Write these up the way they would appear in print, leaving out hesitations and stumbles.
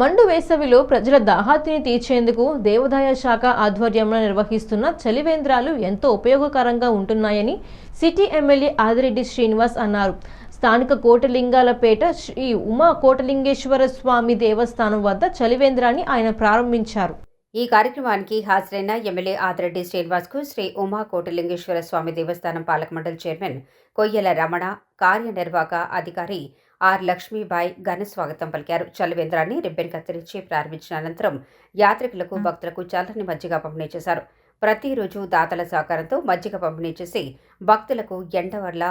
మండు వేసవిలో ప్రజల దాహార్తిని తీర్చేందుకు దేవాదాయ శాఖ ఆధ్వర్యంలో నిర్వహిస్తున్న చలివేంద్రాలు ఎంతో ఉపయోగకరంగా ఉంటున్నాయని సిటీ ఎమ్మెల్యే ఆదిరెడ్డి శ్రీనివాస్ అన్నారు. స్థానిక కోటలింగాలపేట శ్రీ ఉమా కోటలింగేశ్వర స్వామి దేవస్థానం వద్ద చలివేంద్రాన్ని ఆయన ప్రారంభించారు. ఈ కార్యక్రమానికి హాజరైన ఎమ్మెల్యే ఆదిరెడ్డి శ్రీనివాస్కు శ్రీ ఉమా కోటలింగేశ్వర స్వామి దేవస్థానం పాలక మండలి చైర్మన్ కొయ్యల రమణ, కార్యనిర్వాహక అధికారి ఆర్ లక్ష్మీబాయి ఘన స్వాగతం పలికారు. చలివేంద్రాన్ని రిబ్బన్ కత్తిరించి ప్రారంభించిన అనంతరం యాత్రికులకు, భక్తులకు చల్లని మజ్జిగ పంపిణీ చేశారు. ప్రతిరోజు దాతల సహకారంతో మజ్జిగ పంపిణీ చేసి భక్తులకు ఎండ వల్ల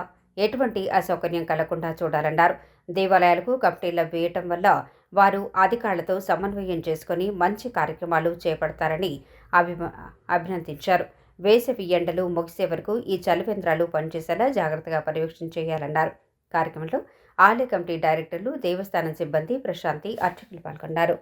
ఎటువంటి అసౌకర్యం కలగకుండా చూడాలన్నారు. దేవాలయాలకు కమిటీల వేయటం వల్ల వారు అధికారులతో సమన్వయం చేసుకుని మంచి కార్యక్రమాలు చేపడతారని అభినందించారు. వేసవి ఎండలు ముగిసే వరకు ఈ చలివేంద్రాలు పనిచేసేలా జాగ్రత్తగా పర్యవేక్షణ చేయాలన్నారు. కార్యక్రమంలో ఆలయ కమిటీ డైరెక్టర్లు, దేవస్థానం సిబ్బంది, ప్రశాంతి, అర్చకులు పాల్గొన్నారు.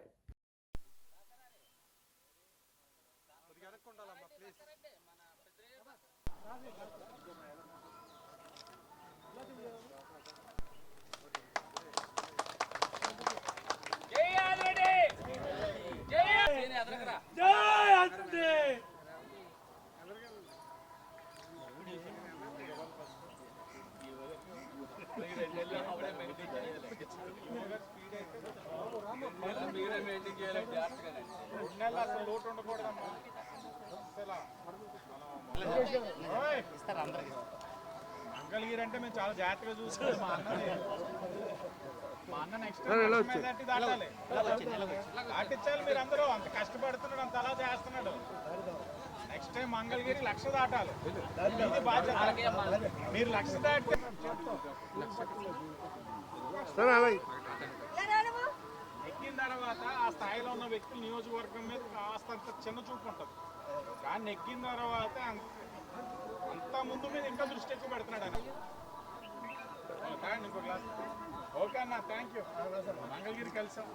మంగళగిరి అంటే మేము చాలా జాగ్రత్తగా చూసుకోవాలి. మా అన్న నెక్స్ట్ దాటాలి, దాటించాలి. మీరు అందరూ అంత కష్టపడుతున్నాడు, అంత అలా చేస్తున్నాడు. నెక్స్ట్ టైం మంగళగిరి 1,00,000 దాటాలి. ఇది బాధ్యత. మీరు 1,00,000 దాటితే ఎక్కిన తర్వాత ఆ స్థాయిలో ఉన్న వ్యక్తులు నియోజకవర్గం మీద కాస్తంత చిన్న చూపు ఉంటుంది. కానీ ఎక్కిన తర్వాత అంతా ముందు మీద ఇంకా దృష్టి ఎక్కువ పెడుతున్నాడు ఆయన. ఇంకో క్లాస్. ఓకే అన్న, థ్యాంక్ యూ. మంగళగిరి కలిసాం.